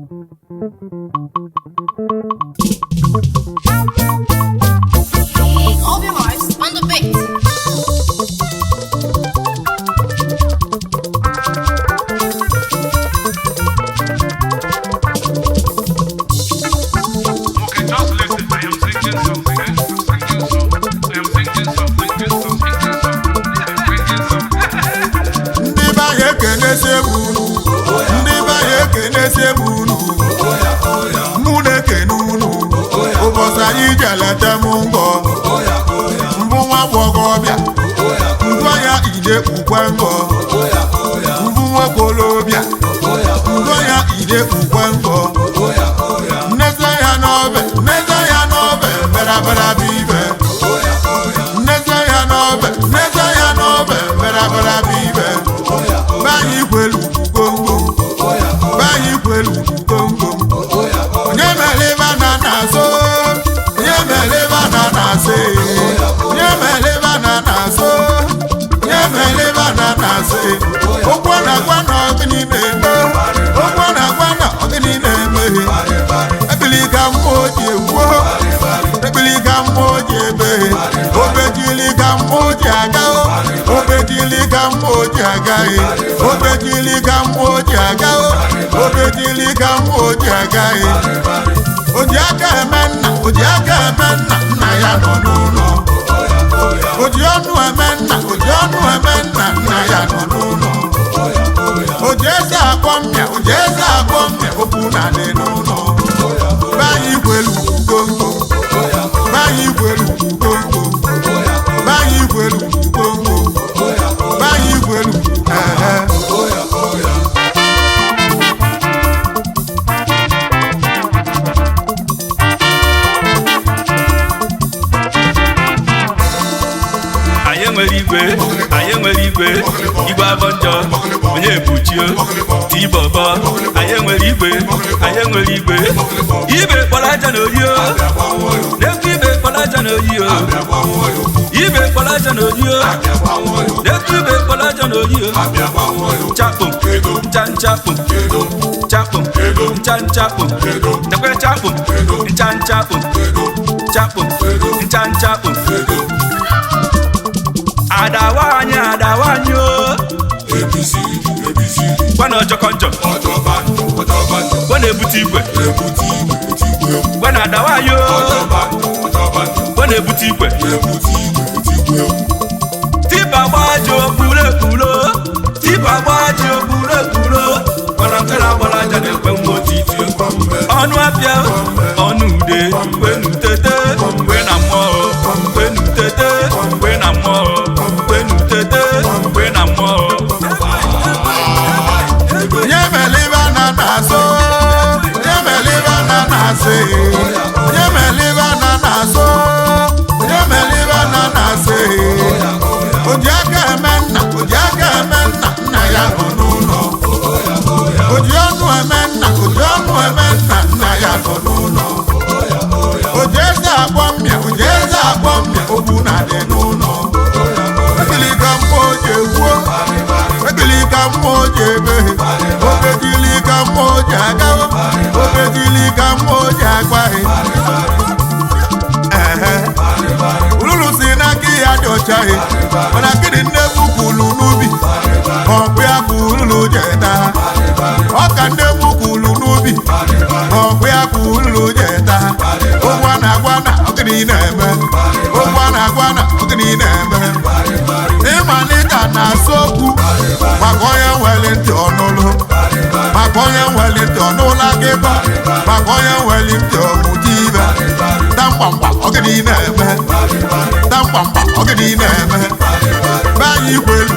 All your hearts on the beat. Ijelete mungo mbunwa bogobia ndoya ide ukwengo mbunwa kolobia ndoya ide ukwengo neza ya nobe bera bera bibe neza ya nobe bera bera bibe bayi kwelu gongo nyemele banana so Ojiaka emenna na ya nọ n'ụlọ. Oji ọnụ emenna na ya nọ n'ụlọ. Oji eze akpọ mmịa okwu na dị n'ụlọ. Bayi kwelu gongo. Anyị nwere igwe abọ njọ onye ebuchio tibobo anyị nwere igwe ibe kpọrọ aja na oyi n'ekwu ibe kpọrọ aja na oyi ibe kpọrọ aja na oyi n'ekwu ibe kpọrọ aja na oyi chapụm nchapụm nekwe chapụm nchapụm Adawa-anyi o Gwana ọjọkọnjọ Gwana ebute igwe Gwana Adawa-anyi o Gwana ebute igwe Tipa gbajo kpulo Gwana nkara gbara aja na-ekwe nwa otiti ọnụ apịa ọnụ ude kwenu tete kwe na mmụọ kwenu tete kwe na mmụọ Ojiaka emenna na ya nọ n'ụlọ. Oji ọnụ emenna na ya nọ n'ụlọ. Oji eze akpọ mmịa okwu na dị n'ụlọ. Ekilika mmụọ oji egwuo, ekilika mmụọ oji ebeghe, obejilika mmụọ oji agawo, obejilika mmụọ oji agbaghị. Ululu si n'aka ya dị ọcha mana kidi nnegbu kwulu n'ubi ọkpụ ya bụ ululu jeta ọka nnegbu kwulu n'ubi ọkpụ ya bụ ululu jeta ụgwa na-agwa na ọgịnị na-eme ịmalite na-asụ okwu maka onye nwere ntị ọnụlụ maka onye nwere ntị ọnụlụ akịkọ maka onye nwere ntị ọmụta ibe tamgbamgba ọgịnị na-eme bayi kwelu